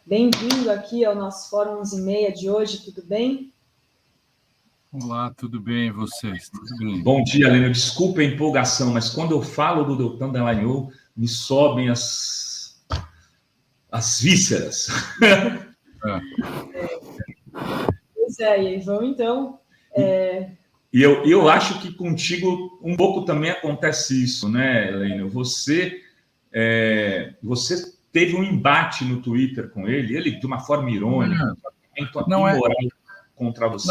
Bem-vindo aqui ao nosso Fórum 11h30 de hoje, tudo bem? Olá, tudo bem, e vocês? Tudo bem? Bom dia, Lênio. Desculpa a empolgação, mas quando eu falo do Deltan Dallagnol, me sobem as vísceras. Pois é, Ivan, então... E eu acho que contigo um pouco também acontece isso, né, Lênio? Você teve um embate no Twitter com ele de uma forma irônica, imoral contra você.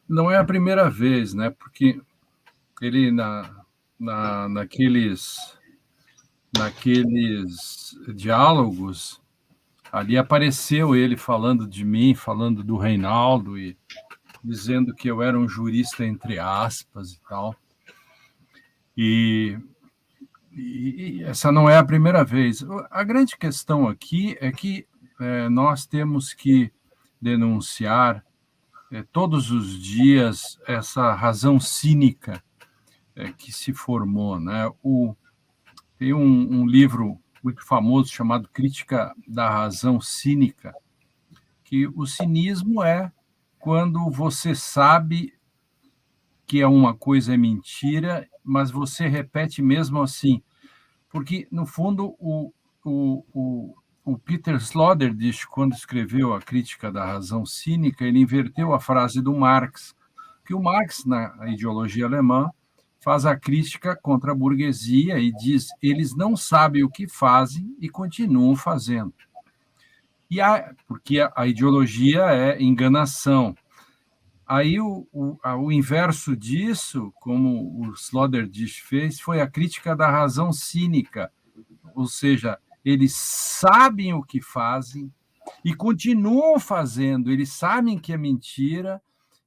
Não é a primeira vez, né? Porque ele, naqueles diálogos, ali apareceu ele falando de mim, falando do Reinaldo e dizendo que eu era um jurista entre aspas e tal. E essa não é a primeira vez. A grande questão aqui é que nós temos que denunciar todos os dias essa razão cínica que se formou, né? Tem um livro muito famoso chamado Crítica da Razão Cínica, que o cinismo é quando você sabe que uma coisa é mentira, mas você repete mesmo assim. Porque, no fundo, o Peter Sloterdijk, quando escreveu a Crítica da Razão Cínica, ele inverteu a frase do Marx, que o Marx, na ideologia alemã, faz a crítica contra a burguesia e diz: eles não sabem o que fazem e continuam fazendo. Porque a ideologia é enganação. Aí o inverso disso, como o Sloterdijk fez, foi a crítica da razão cínica, ou seja, eles sabem o que fazem e continuam fazendo, eles sabem que é mentira,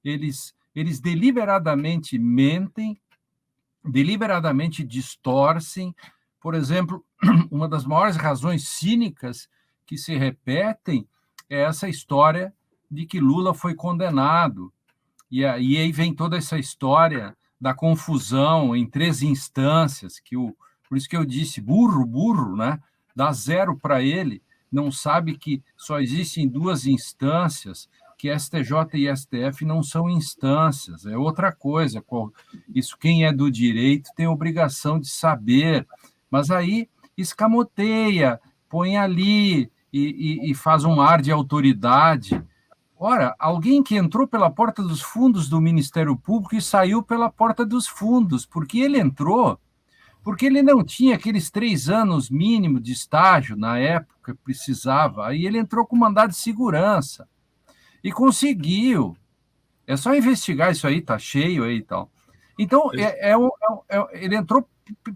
eles deliberadamente mentem, deliberadamente distorcem. Por exemplo, uma das maiores razões cínicas que se repetem é essa história de que Lula foi condenado. E aí vem toda essa história da confusão em 3 instâncias, por isso que eu disse, burro, né? Dá 0 para ele, não sabe que só existem 2 instâncias, que STJ e STF não são instâncias, é outra coisa. Isso quem é do direito tem obrigação de saber, mas aí escamoteia, põe ali e faz um ar de autoridade. Ora, alguém que entrou pela porta dos fundos do Ministério Público e saiu pela porta dos fundos, porque ele entrou, porque ele não tinha aqueles 3 anos mínimo de estágio na época que precisava, aí ele entrou com mandado de segurança e conseguiu. É só investigar isso aí, tá cheio aí e tal. Então, ele entrou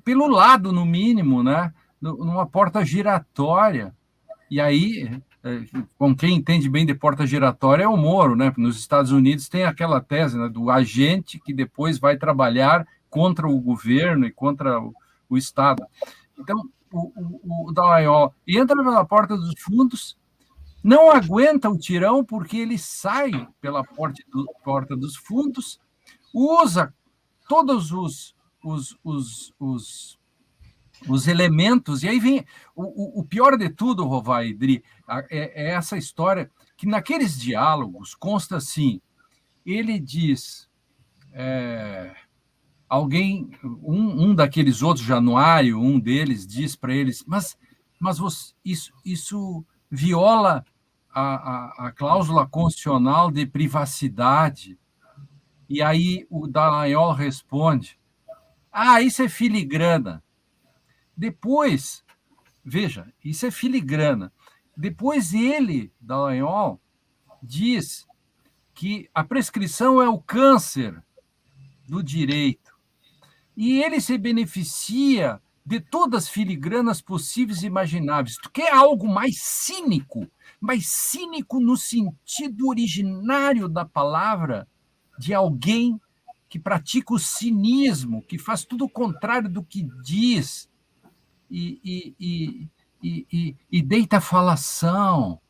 pelo lado, no mínimo, né? Numa porta giratória, e aí... com quem entende bem de porta giratória é o Moro, né? Nos Estados Unidos tem aquela tese, né, do agente que depois vai trabalhar contra o governo e contra o Estado. Então, o Dallagnol entra pela porta dos fundos, não aguenta o tirão porque ele sai pela porta dos fundos, usa todos os elementos, e aí vem o pior de tudo, Rovaidri, é essa história que naqueles diálogos consta assim, ele diz, um daqueles outros, Januário, um deles diz para eles, mas isso viola a cláusula constitucional de privacidade. E aí o Dallagnol responde, isso é filigrana. Depois, veja, isso é filigrana. Depois ele, Dallagnol, diz que a prescrição é o câncer do direito. E ele se beneficia de todas as filigranas possíveis e imagináveis. Tu quer algo mais cínico no sentido originário da palavra, de alguém que pratica o cinismo, que faz tudo o contrário do que diz, e deita falação,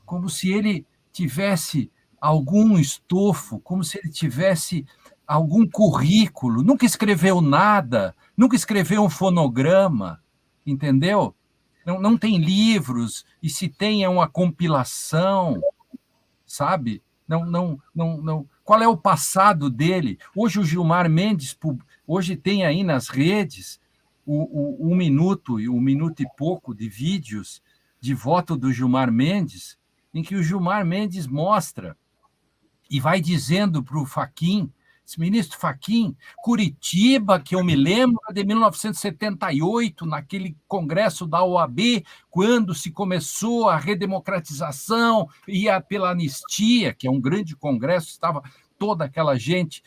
como se ele tivesse algum estofo, como se ele tivesse algum currículo, nunca escreveu nada, nunca escreveu um fonograma, entendeu? não tem livros, e se tem é uma compilação, sabe? Não. Qual é o passado dele? Hoje o Gilmar Mendes, hoje tem aí nas redes um minuto e pouco de vídeos de voto do Gilmar Mendes, em que o Gilmar Mendes mostra e vai dizendo para o Fachin, ministro Fachin, Curitiba, que eu me lembro de 1978, naquele congresso da OAB, quando se começou a redemocratização, ia pela anistia, que é um grande congresso, estava toda aquela gente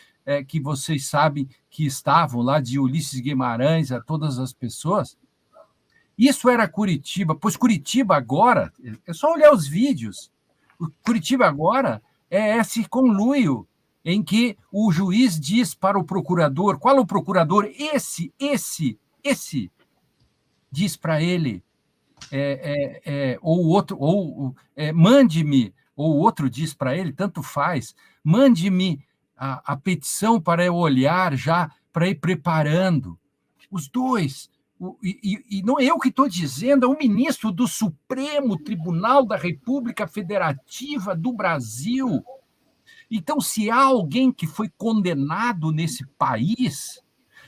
que vocês sabem que estavam lá, de Ulisses Guimarães a todas as pessoas. Isso era Curitiba, pois Curitiba agora, é só olhar os vídeos, Curitiba agora é esse conluio em que o juiz diz para o procurador, qual é o procurador? Esse, diz para ele, ou o outro, mande-me, ou o outro diz para ele, tanto faz, mande-me a petição para eu olhar já, para ir preparando. Os dois. E não é eu que estou dizendo, é o ministro do Supremo Tribunal da República Federativa do Brasil. Então, se há alguém que foi condenado nesse país,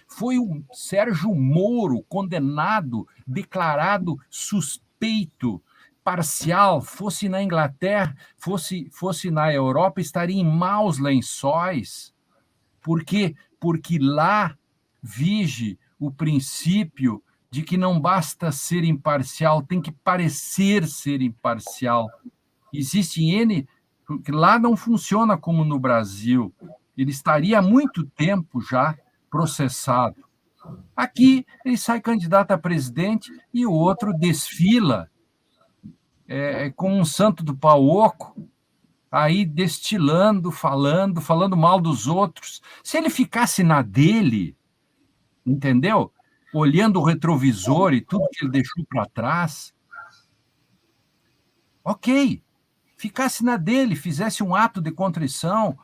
foi o Sérgio Moro, condenado, declarado suspeito, parcial, fosse na Inglaterra, fosse na Europa, estaria em maus lençóis. Por quê? Porque lá vige o princípio de que não basta ser imparcial, tem que parecer ser imparcial. Existe N, porque lá não funciona como no Brasil. Ele estaria há muito tempo já processado. Aqui, ele sai candidato a presidente e o outro desfila como um santo do pau oco, aí destilando, falando mal dos outros. Se ele ficasse na dele, entendeu? Olhando o retrovisor e tudo que ele deixou para trás, ok, ficasse na dele, fizesse um ato de contrição,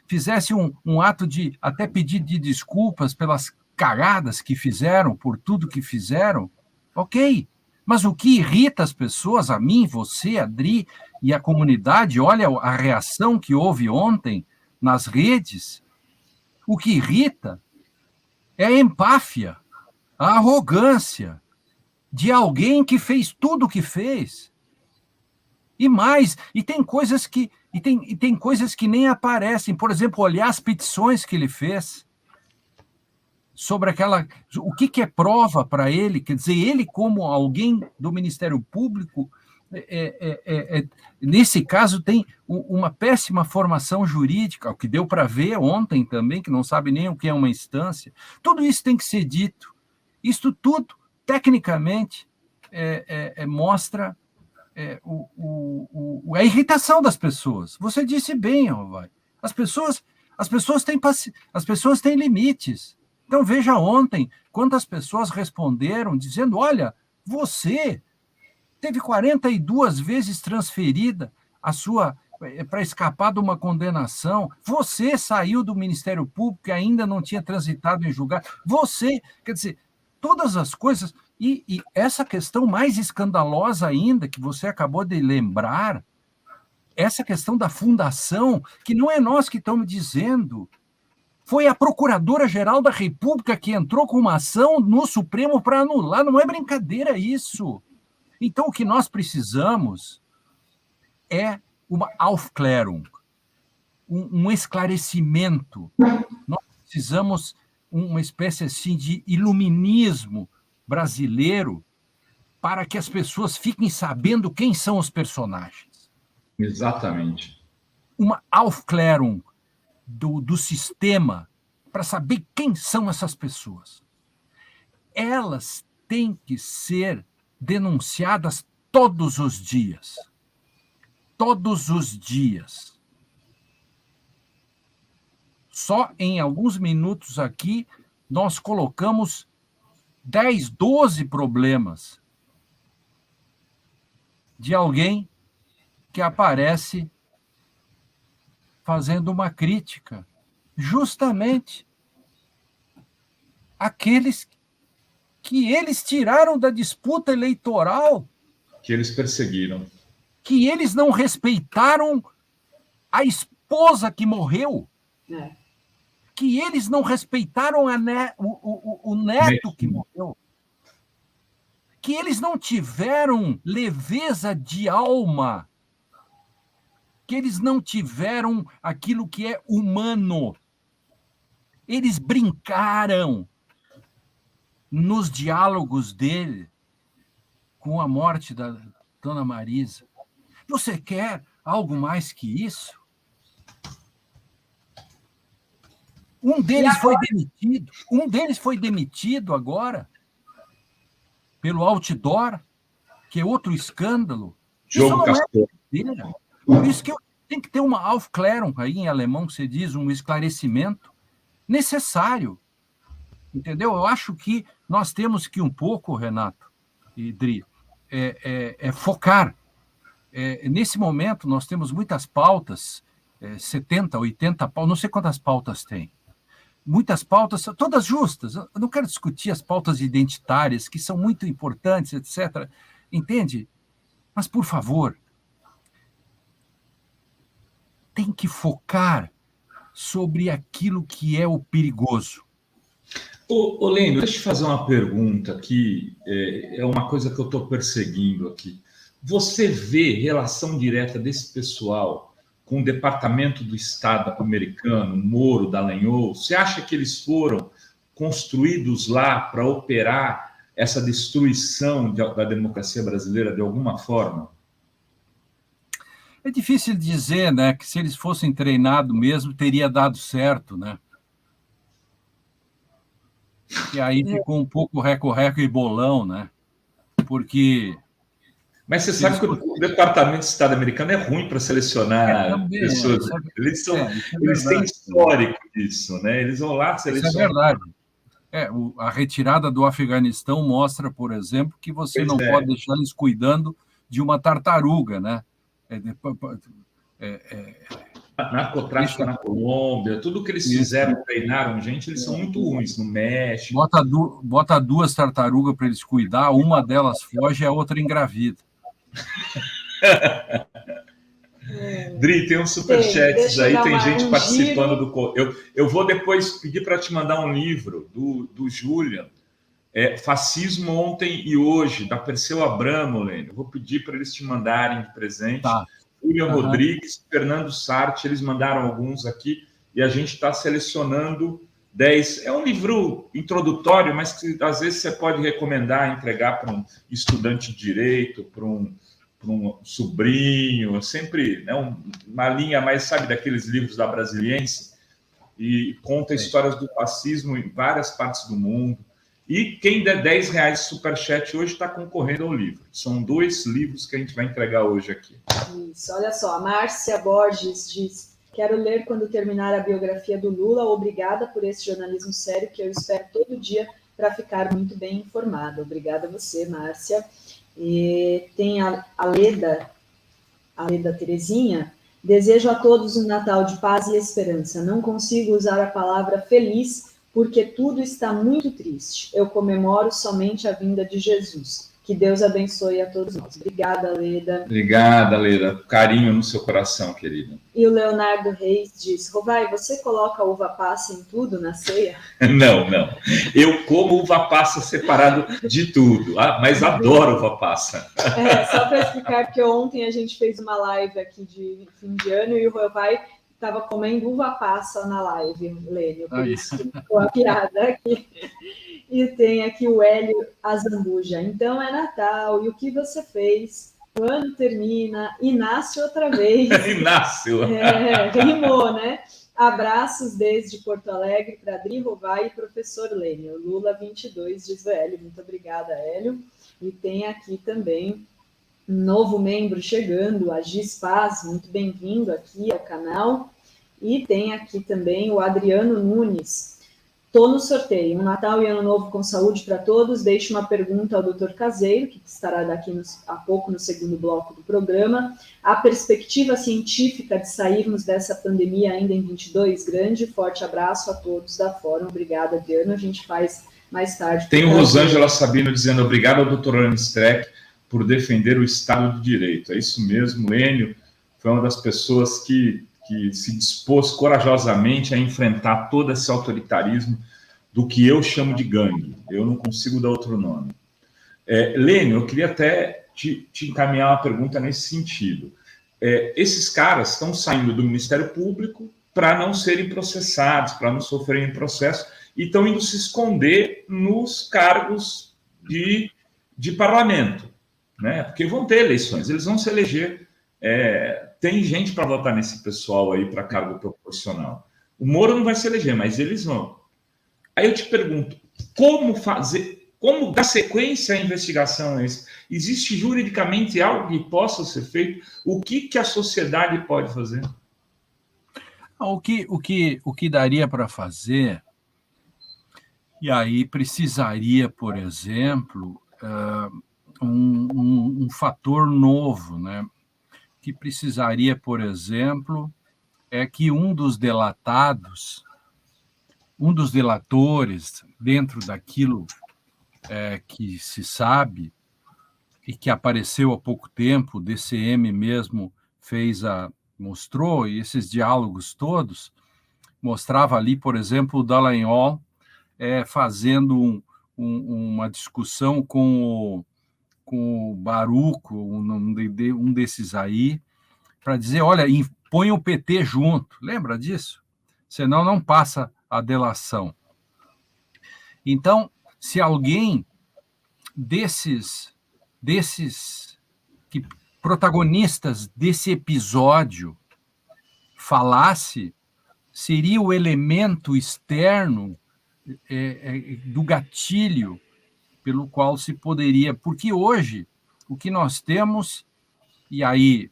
fizesse um ato de até pedir de desculpas pelas cagadas que fizeram, por tudo que fizeram, ok. Mas o que irrita as pessoas, a mim, você, a Adri e a comunidade, olha a reação que houve ontem nas redes, o que irrita é a empáfia, a arrogância de alguém que fez tudo o que fez. E mais, e tem coisas que nem aparecem. Por exemplo, olhar as petições que ele fez sobre o que é prova para ele, quer dizer, ele como alguém do Ministério Público, nesse caso tem uma péssima formação jurídica, o que deu para ver ontem também, que não sabe nem o que é uma instância. Tudo isso tem que ser dito. Isso tudo, tecnicamente, mostra a irritação das pessoas. Você disse bem, Rovai. As pessoas têm limites. Então, veja ontem quantas pessoas responderam dizendo, olha, você teve 42 vezes transferida para escapar de uma condenação, você saiu do Ministério Público e ainda não tinha transitado em julgado, quer dizer, todas as coisas, e essa questão mais escandalosa ainda, que você acabou de lembrar, essa questão da fundação, que não é nós que estamos dizendo, foi a Procuradora-Geral da República que entrou com uma ação no Supremo para anular, não é brincadeira isso. Então, o que nós precisamos é uma Aufklärung, um esclarecimento. Nós precisamos uma espécie assim de iluminismo brasileiro para que as pessoas fiquem sabendo quem são os personagens. Exatamente. Uma Aufklärung do sistema para saber quem são essas pessoas. Elas têm que ser denunciadas todos os dias. Todos os dias. Só em alguns minutos aqui, nós colocamos 10, 12 problemas de alguém que aparece fazendo uma crítica, justamente aqueles que eles tiraram da disputa eleitoral, que eles perseguiram, que eles não respeitaram a esposa que morreu, que eles não respeitaram o neto que morreu, que eles não tiveram leveza de alma, que eles não tiveram aquilo que é humano. Eles brincaram nos diálogos dele com a morte da Dona Marisa. Você quer algo mais que isso? Um deles foi demitido agora pelo outdoor, que é outro escândalo. Jogo Castor. Por isso que tem que ter uma Aufklärung, aí em alemão que se diz, um esclarecimento necessário. Entendeu? Eu acho que nós temos que um pouco, Renato e Dri, focar. Nesse momento, nós temos muitas pautas, 70, 80 pautas, não sei quantas pautas tem. Muitas pautas, todas justas. Eu não quero discutir as pautas identitárias, que são muito importantes, etc. Entende? Mas, por favor, tem que focar sobre aquilo que é o perigoso. Ô Lênio, deixa eu te fazer uma pergunta aqui, é uma coisa que eu estou perseguindo aqui. Você vê relação direta desse pessoal com o Departamento do Estado americano, Moro, Dallagnol? Você acha que eles foram construídos lá para operar essa destruição da democracia brasileira de alguma forma? É difícil dizer, né, que se eles fossem treinados mesmo, teria dado certo, né? E aí ficou um pouco reco-reco e bolão, né? Porque... Mas você sabe que o Departamento de Estado americano é ruim para selecionar pessoas. Eles têm histórico disso, né? Eles vão lá selecionar. Isso é verdade. A retirada do Afeganistão mostra, por exemplo, que você não pode deixar eles cuidando de uma tartaruga, né? Narcotráfico na Colômbia, tudo que eles fizeram, treinaram gente, eles são muito ruins no México. Bota 2 tartarugas para eles cuidar, uma delas foge e a outra engravida. Dri, tem uns superchats aí, tem gente participando do... Eu vou depois pedir para te mandar um livro do Julian, Fascismo Ontem e Hoje, da Perseu Abramo, Lênio. Eu vou pedir para eles te mandarem de presente. Tá. Julian Rodrigues, Fernando Sartre, eles mandaram alguns aqui e a gente está selecionando 10. É um livro introdutório, mas que às vezes você pode recomendar, entregar para um estudante de direito, para um sobrinho, sempre, né, uma linha mais, sabe, daqueles livros da Brasiliense, e conta histórias do fascismo em várias partes do mundo. E quem der R$10 de superchat hoje está concorrendo ao livro. São 2 livros que a gente vai entregar hoje aqui. Isso, olha só, a Márcia Borges diz: quero ler quando terminar a biografia do Lula. Obrigada por esse jornalismo sério que eu espero todo dia para ficar muito bem informada. Obrigada a você, Márcia. E tem a Leda Terezinha: desejo a todos um Natal de paz e esperança. Não consigo usar a palavra feliz porque tudo está muito triste. Eu comemoro somente a vinda de Jesus. Que Deus abençoe a todos nós. Obrigada, Leda. Obrigada, Leda. Carinho no seu coração, querida. E o Leonardo Reis diz: Rovai, você coloca uva passa em tudo na ceia? Não. Eu como uva passa separado de tudo, mas adoro uva passa. Só para explicar que ontem a gente fez uma live aqui de fim de ano e o Rovai estava comendo uva passa na live, Lênio, por isso que ficou a piada aqui. E tem aqui o Hélio Azambuja. Então é Natal, e o que você fez? O ano termina e nasce outra vez. Inácio. Rimou, né? Abraços desde Porto Alegre para Adri Rovai e professor Lênio. Lula 22, diz o Hélio. Muito obrigada, Hélio. E tem aqui também um novo membro chegando, a Gis Paz. Muito bem-vindo aqui ao canal. E tem aqui também o Adriano Nunes. Estou no sorteio. Um Natal e Ano Novo com saúde para todos. Deixe uma pergunta ao Dr. Caseiro, que estará daqui a pouco no segundo bloco do programa. A perspectiva científica de sairmos dessa pandemia ainda em 22? Grande e forte abraço a todos da Fórum. Obrigada, Adriano. A gente faz mais tarde. Tem o Rosângela Sabino dizendo obrigado ao doutor Lênio Streck por defender o Estado de Direito. É isso mesmo, Lênio foi uma das pessoas que se dispôs corajosamente a enfrentar todo esse autoritarismo do que eu chamo de gangue. Eu não consigo dar outro nome. Lênio, eu queria até te encaminhar uma pergunta nesse sentido. Esses caras estão saindo do Ministério Público para não serem processados, para não sofrerem processo, e estão indo se esconder nos cargos de parlamento, né? Porque vão ter eleições, eles vão se eleger. Tem gente para votar nesse pessoal aí para cargo proporcional. O Moro não vai se eleger, mas eles vão. Aí eu te pergunto, como dar sequência à investigação a isso? Existe juridicamente algo que possa ser feito? O que a sociedade pode fazer? O que daria para fazer, e aí precisaria, por exemplo, um fator novo, né? Que precisaria, por exemplo, é que um dos delatores, dentro daquilo que se sabe e que apareceu há pouco tempo, o DCM mesmo mostrou, e esses diálogos todos, mostrava ali, por exemplo, o Dallagnol fazendo uma discussão com o Baruco, um desses aí, para dizer, olha, põe o PT junto. Lembra disso? Senão não passa a delação. Então, se alguém desses protagonistas desse episódio falasse, seria o elemento externo do gatilho pelo qual se poderia... Porque hoje, o que nós temos, e aí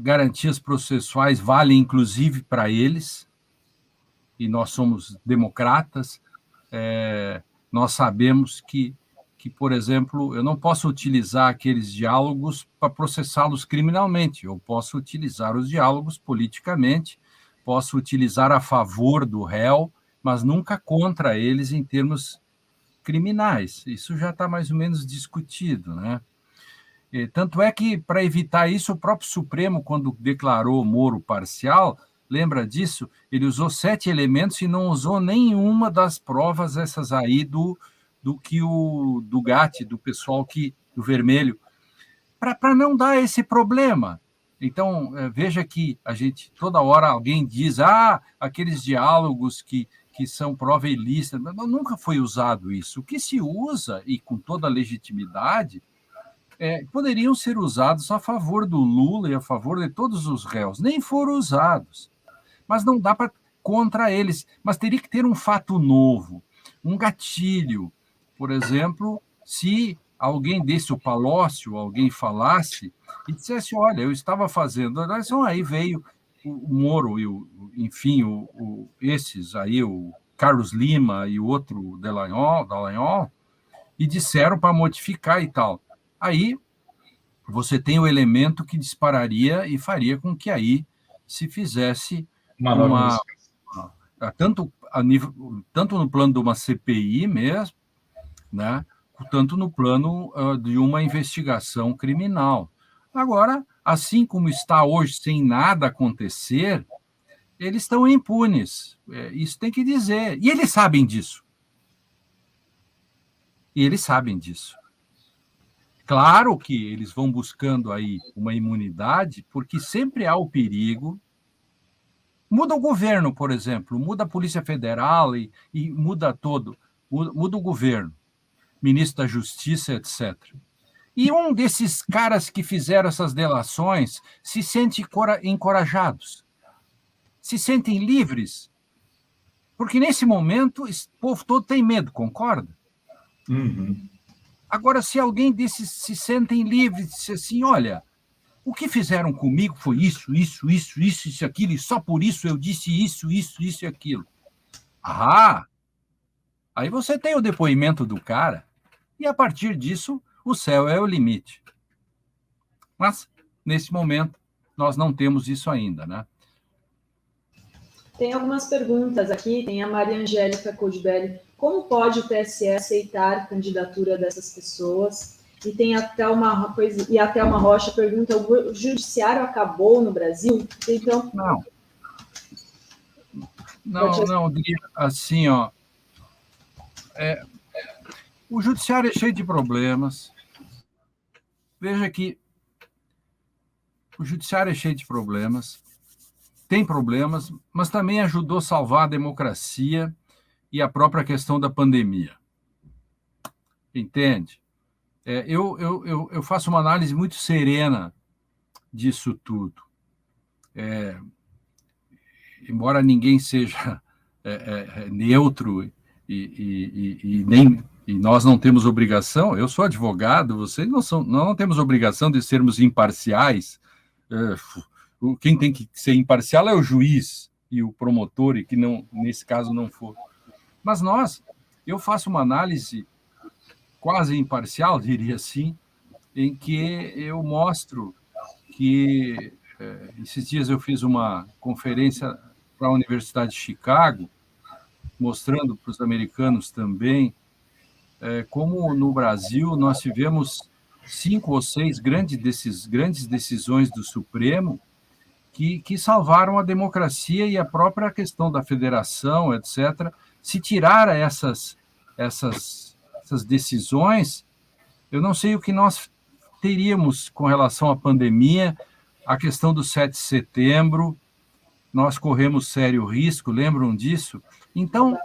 garantias processuais valem inclusive para eles, e nós somos democratas, nós sabemos que, por exemplo, eu não posso utilizar aqueles diálogos para processá-los criminalmente, eu posso utilizar os diálogos politicamente, posso utilizar a favor do réu, mas nunca contra eles em termos criminais. Isso já está mais ou menos discutido, né? Tanto é que, para evitar isso, o próprio Supremo, quando declarou Moro parcial, lembra disso? Ele usou 7 elementos e não usou nenhuma das provas essas aí do GAT, do pessoal do Vermelho, para não dar esse problema. Então, veja que toda hora alguém diz, aqueles diálogos que são prova ilícita, nunca foi usado isso. O que se usa, e com toda a legitimidade, poderiam ser usados a favor do Lula e a favor de todos os réus. Nem foram usados. Mas não dá para contra eles. Mas teria que ter um fato novo, um gatilho. Por exemplo, se alguém desse o Palócio, alguém falasse e dissesse, olha, eu estava fazendo... Então, aí veio o Moro e, enfim, esses aí, o Carlos Lima e o outro Dallagnol, e disseram para modificar e tal. Aí você tem o elemento que dispararia e faria com que aí se fizesse tanto no plano de uma CPI mesmo, né, tanto no plano de uma investigação criminal. Agora, assim como está hoje, sem nada acontecer, eles estão impunes. Isso tem que dizer. E eles sabem disso. Claro que eles vão buscando aí uma imunidade, porque sempre há o perigo. Muda o governo, por exemplo, muda a Polícia Federal e muda muda o governo, ministro da Justiça, etc. E um desses caras que fizeram essas delações se sente encorajados, se sentem livres, porque nesse momento o povo todo tem medo, concorda? Uhum. Agora, se alguém desses se sentem livres, diz assim, olha, o que fizeram comigo foi isso, aquilo, e só por isso eu disse isso e aquilo. Aí você tem o depoimento do cara, e a partir disso, o céu é o limite. Mas, nesse momento, nós não temos isso ainda, né? Tem algumas perguntas aqui, tem a Maria Angélica Codibelli. Como pode o TSE aceitar a candidatura dessas pessoas? E tem até uma coisa, e até uma Rocha pergunta: o judiciário acabou no Brasil? Então, não, diria assim, ó. O judiciário é cheio de problemas. Veja que o judiciário é cheio de problemas, tem problemas, mas também ajudou a salvar a democracia e a própria questão da pandemia. Entende? Eu faço uma análise muito serena disso tudo. Embora ninguém seja neutro e nós não temos obrigação, eu sou advogado, vocês não temos obrigação de sermos imparciais. Quem tem que ser imparcial é o juiz e o promotor, e que não, nesse caso não for. Mas eu faço uma análise quase imparcial, diria assim, em que eu mostro que esses dias eu fiz uma conferência para a Universidade de Chicago, mostrando para os americanos também como no Brasil nós tivemos 5 ou 6 grandes decisões do Supremo que salvaram a democracia e a própria questão da federação, etc. Se tirar essas decisões, eu não sei o que nós teríamos com relação à pandemia, a questão do 7 de setembro, nós corremos sério risco, lembram disso? Então,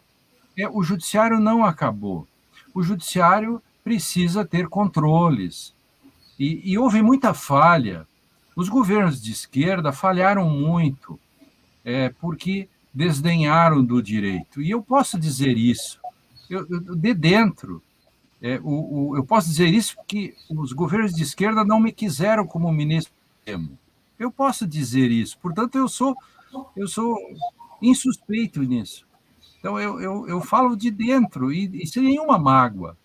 o judiciário não acabou. O judiciário precisa ter controles. E houve muita falha. Os governos de esquerda falharam muito, porque desdenharam do direito. E eu posso dizer isso, de dentro. Eu posso dizer isso porque os governos de esquerda não me quiseram como ministro do Supremo. Eu posso dizer isso. Portanto, eu sou insuspeito nisso. Então, eu falo de dentro e sem nenhuma mágoa.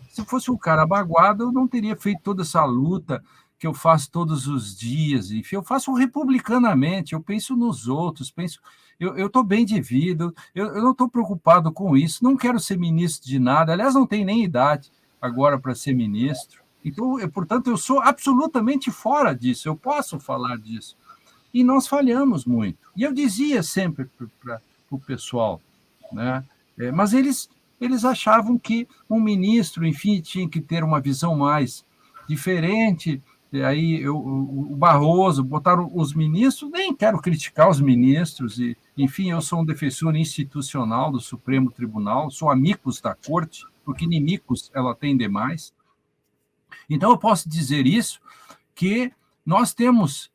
Se fosse um cara magoado, eu não teria feito toda essa luta que eu faço todos os dias. Enfim, eu faço republicanamente, eu penso nos outros, eu estou bem de vida, eu não estou preocupado com isso, não quero ser ministro de nada, aliás, não tenho nem idade agora para ser ministro. Então, portanto, eu sou absolutamente fora disso, eu posso falar disso. E nós falhamos muito. E eu dizia sempre para o pessoal, né? Mas eles achavam que um ministro, enfim, tinha que ter uma visão mais diferente. E aí o Barroso, botaram os ministros, nem quero criticar os ministros, enfim, eu sou um defensor institucional do Supremo Tribunal, sou amicus da Corte, porque inimigos ela tem demais. Então, eu posso dizer isso, que nós temos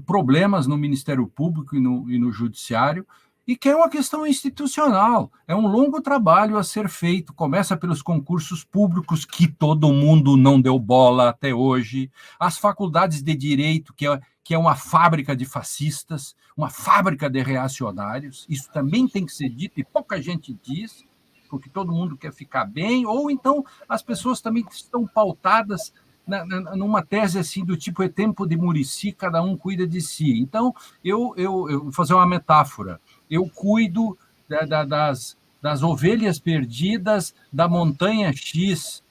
problemas no Ministério Público e no Judiciário, e que é uma questão institucional, é um longo trabalho a ser feito, começa pelos concursos públicos, que todo mundo não deu bola até hoje, as faculdades de direito, que é uma fábrica de fascistas, uma fábrica de reacionários, isso também tem que ser dito, e pouca gente diz, porque todo mundo quer ficar bem, ou então as pessoas também estão pautadas numa tese assim do tipo é tempo de Muricy, cada um cuida de si. Então, eu vou fazer uma metáfora. Eu cuido das ovelhas perdidas da montanha X.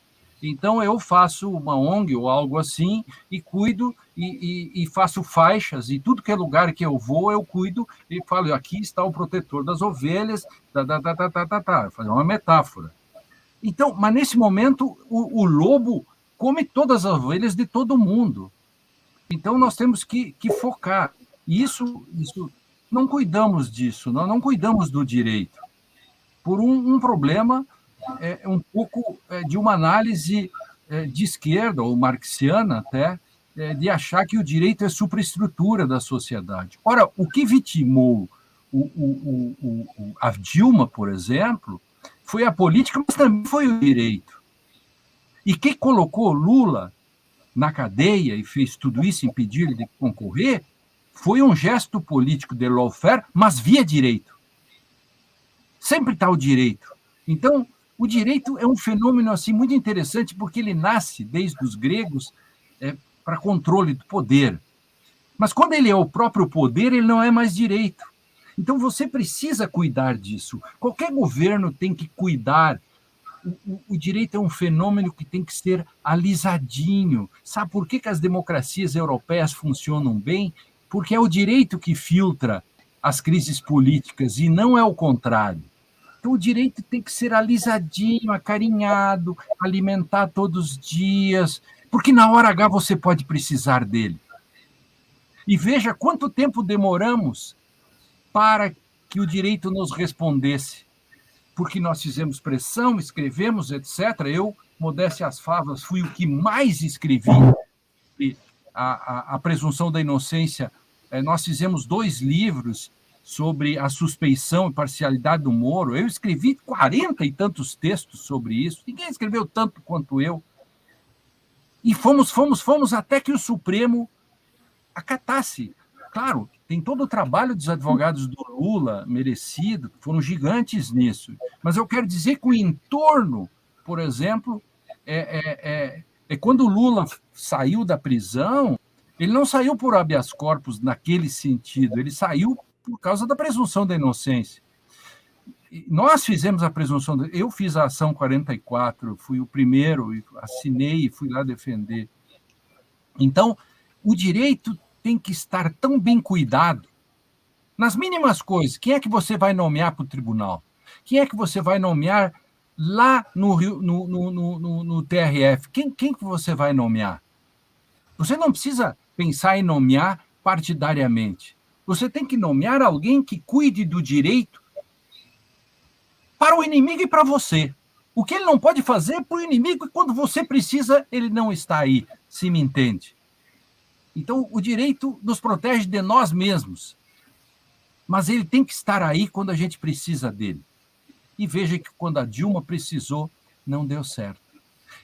Então, eu faço uma ONG ou algo assim e cuido e faço faixas, e tudo que é lugar que eu vou, eu cuido e falo, aqui está o protetor das ovelhas, fazer uma metáfora. Então, mas nesse momento, o lobo come todas as ovelhas de todo mundo. Então, nós temos que focar. E isso não cuidamos disso, nós não cuidamos do direito. Por um problema um pouco de uma análise de esquerda, ou marxiana até, de achar que o direito é superestrutura da sociedade. Ora, o que vitimou a Dilma, por exemplo, foi a política, mas também foi o direito. E quem colocou Lula na cadeia e fez tudo isso, impedir ele de concorrer, foi um gesto político de lawfare, mas via direito. Sempre está o direito. Então, o direito é um fenômeno assim muito interessante, porque ele nasce, desde os gregos, para controle do poder. Mas quando ele é o próprio poder, ele não é mais direito. Então, você precisa cuidar disso. Qualquer governo tem que cuidar. O direito é um fenômeno que tem que ser alisadinho. Sabe por que as democracias europeias funcionam bem? Porque é o direito que filtra as crises políticas e não é o contrário. Então, o direito tem que ser alisadinho, acarinhado, alimentar todos os dias, porque na hora H você pode precisar dele. E veja quanto tempo demoramos para que o direito nos respondesse. Porque nós fizemos pressão, escrevemos, etc. Eu, modéstia às favas, fui o que mais escrevi. E a presunção da inocência, nós fizemos 2 livros sobre a suspeição e parcialidade do Moro. Eu escrevi 40 e tantos textos sobre isso. Ninguém escreveu tanto quanto eu. E fomos até que o Supremo acatasse. Claro, tem todo o trabalho dos advogados do Lula, merecido, foram gigantes nisso. Mas eu quero dizer que o entorno, por exemplo, quando o Lula saiu da prisão, ele não saiu por habeas corpus naquele sentido, ele saiu por causa da presunção da inocência. Nós fizemos a presunção, eu fiz a ação 44, fui o primeiro, assinei e fui lá defender. Então, o direito tem que estar tão bem cuidado, nas mínimas coisas. Quem é que você vai nomear para o tribunal? Quem é que você vai nomear lá no TRF? Quem que você vai nomear? Você não precisa pensar em nomear partidariamente. Você tem que nomear alguém que cuide do direito para o inimigo e para você. O que ele não pode fazer para o inimigo, e quando você precisa, ele não está aí, se me entende. Então, o direito nos protege de nós mesmos, mas ele tem que estar aí quando a gente precisa dele. E veja que quando a Dilma precisou, não deu certo.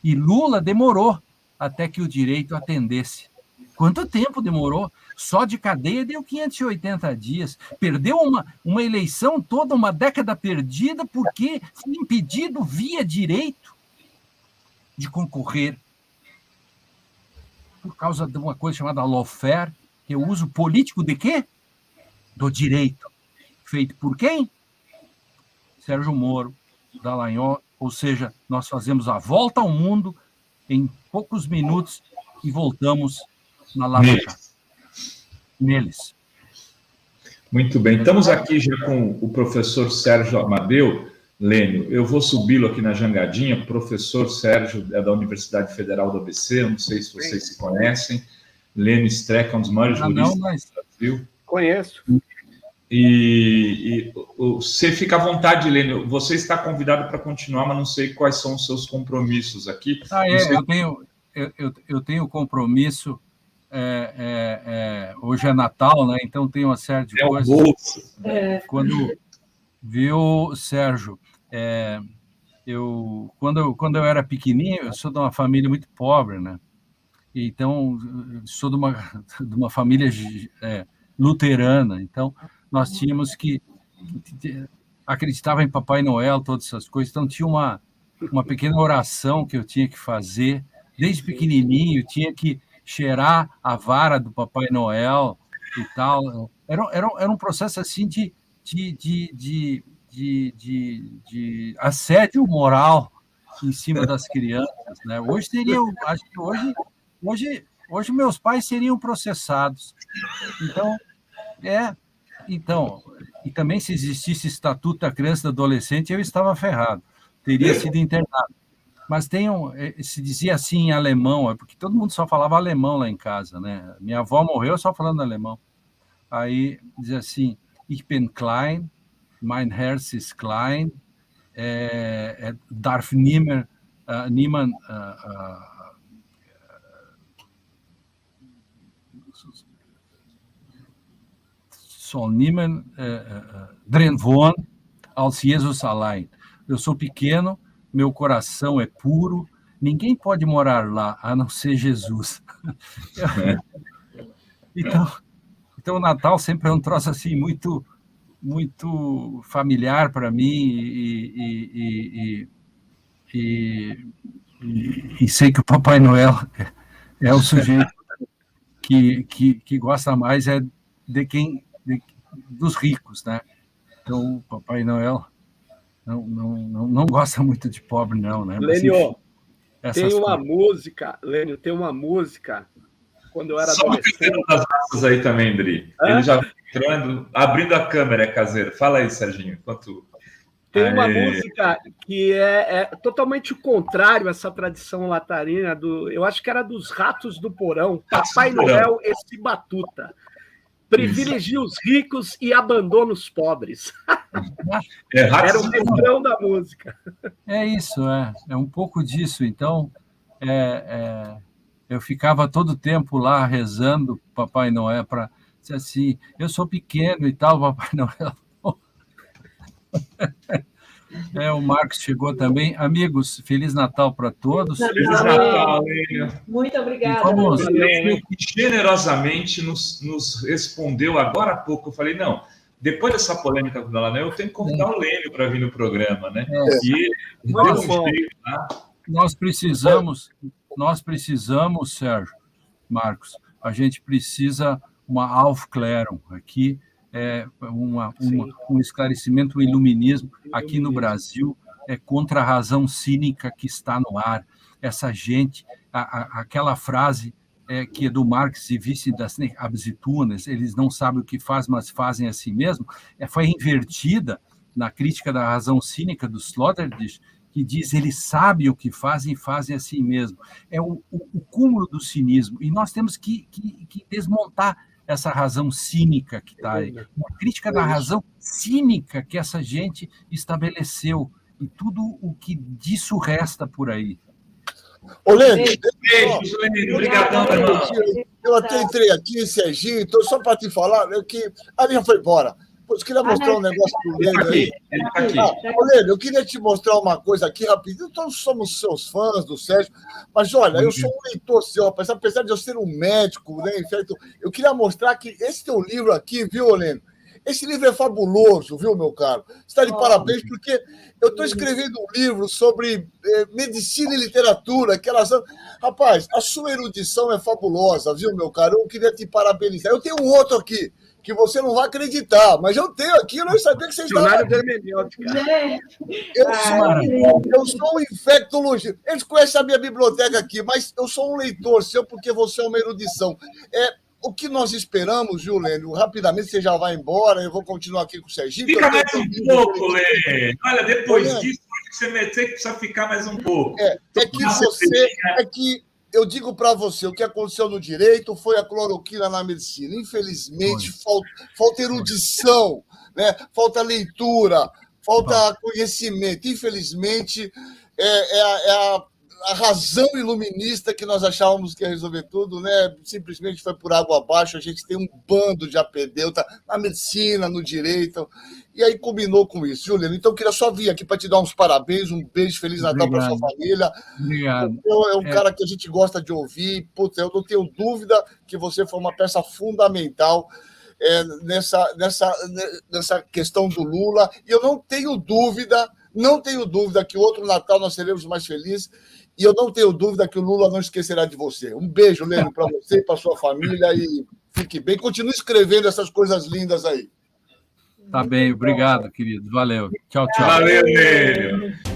E Lula demorou até que o direito atendesse. Quanto tempo demorou? Só de cadeia deu 580 dias. Perdeu uma eleição toda, uma década perdida, porque foi impedido via direito de concorrer. Por causa de uma coisa chamada lawfare, que é o uso político de quê? Do direito. Feito por quem? Sérgio Moro, Dallagnol, ou seja, nós fazemos a volta ao mundo em poucos minutos e voltamos na Lava Jato. Neles. Muito bem. Estamos aqui já com o professor Sérgio Amadeu. Lênio, eu vou subi-lo aqui na jangadinha. O professor Sérgio é da Universidade Federal do ABC, não sei se vocês se conhecem. Lênio Streck é um dos maiores juristas do Brasil. Conheço. E você fica à vontade, Lênio. Você está convidado para continuar, mas não sei quais são os seus compromissos aqui. Eu tenho compromisso. Hoje é Natal, né? Então tem uma série de coisas. Viu, Sérgio? Quando eu era pequenininho, eu sou de uma família muito pobre, né? Então, sou de uma família luterana. Então, nós tínhamos que acreditava em Papai Noel, todas essas coisas. Então, tinha uma pequena oração que eu tinha que fazer desde pequenininho. Tinha que cheirar a vara do Papai Noel e tal. Era um processo assim de assédio moral em cima das crianças, né? Acho que hoje meus pais seriam processados. Então, e também se existisse Estatuto da Criança e do Adolescente, eu estava ferrado, teria sido internado. Mas se dizia assim em alemão, porque todo mundo só falava alemão lá em casa, né? Minha avó morreu só falando alemão. Aí dizia assim: Ich bin klein, mein Herz ist klein, darf niemand soll niemand drin wohnen als Jesus allein. Eu sou pequeno, meu coração é puro, ninguém pode morar lá, a não ser Jesus. Então, o Natal sempre é um troço assim muito, muito familiar para mim e sei que o Papai Noel é o sujeito que gosta mais de quem dos ricos, né? Então, o Papai Noel não gosta muito de pobre, não, né? Mas, Lênio, enfim, Lênio, tem uma música, quando eu era Só adolescente... uma das raças aí também, Dri. Ele já vem entrando, abrindo a câmera, é caseiro. Fala aí, Serginho, enquanto... Tem uma música que é totalmente o contrário a essa tradição latarina, eu acho que era dos Ratos do Porão, Papai Noel, esse batuta. Privilegia os ricos e abandona os pobres. Era o refrão da música. É isso, é um pouco disso. Então, eu ficava todo tempo lá rezando Papai Noel para dizer assim, eu sou pequeno e tal, Papai Noel. O Marcos chegou também. Amigos, Feliz Natal para todos. Feliz Natal, Lênio. Muito obrigada. Vamos. Lênio, que generosamente nos respondeu agora há pouco. Eu falei, não, depois dessa polêmica com o Dallagnol, eu tenho que convidar o Lênio para vir no programa, né? E ele deu um jeito, tá? Nós precisamos, Sérgio, Marcos, a gente precisa uma Aufklärung aqui, um esclarecimento, um iluminismo aqui no Brasil, contra a razão cínica que está no ar. Essa gente, aquela frase que é do Marx e vice das absitunas, eles não sabem o que faz, mas fazem a si mesmo, foi invertida na crítica da razão cínica do Sloterdijk, que diz eles sabem o que fazem e fazem a si mesmo. É o cúmulo do cinismo. E nós temos que desmontar essa razão cínica que está aí. Uma crítica da razão cínica que essa gente estabeleceu. E tudo o que disso resta por aí. Ô, Lênio, Beijos, Lênio. Obrigadão, irmão. Eu até entrei aqui, Serginho, então só para te falar, que a minha foi embora. Eu queria mostrar um negócio pro Lênio aí. Ele está aqui. Ô, Lênio, eu queria te mostrar uma coisa aqui rapidinho. Todos somos seus fãs do Sérgio, mas olha, eu sou um leitor seu, apesar de eu ser um médico, né? Eu queria mostrar que esse teu livro aqui, viu, Lênio? Esse livro é fabuloso, viu, meu caro? Você está de parabéns, porque eu estou escrevendo um livro sobre medicina e literatura, que elas... Rapaz, a sua erudição é fabulosa, viu, meu caro? Eu queria te parabenizar. Eu tenho um outro aqui, que você não vai acreditar, mas eu tenho aqui, eu não sabia que você estava... Eu sou um infectologista. Eles conhecem a minha biblioteca aqui, mas eu sou um leitor seu, porque você é uma erudição. O que nós esperamos, viu, Lênio? Rapidamente, você já vai embora, eu vou continuar aqui com o Serginho. Fica mais um pouco, Lênio. Olha, depois disso, você precisa ficar mais um pouco. Que eu digo para você, o que aconteceu no direito foi a cloroquina na medicina. Infelizmente, falta erudição, né? Falta leitura, falta conhecimento. Infelizmente, a razão iluminista que nós achávamos que ia resolver tudo, né? Simplesmente foi por água abaixo. A gente tem um bando de apedeuta na medicina, no direito, e aí combinou com isso, Juliano. Então, eu queria só vir aqui para te dar uns parabéns, um beijo, Feliz Natal para sua família. Obrigado. É um cara que a gente gosta de ouvir. Putz, eu não tenho dúvida que você foi uma peça fundamental nessa questão do Lula, e eu não tenho dúvida que o outro Natal nós seremos mais felizes. E eu não tenho dúvida que o Lula não esquecerá de você. Um beijo, Lênio, para você e para sua família. E fique bem. Continue escrevendo essas coisas lindas aí. Tá bem, obrigado, querido. Valeu. Tchau, tchau. Valeu, Lênio.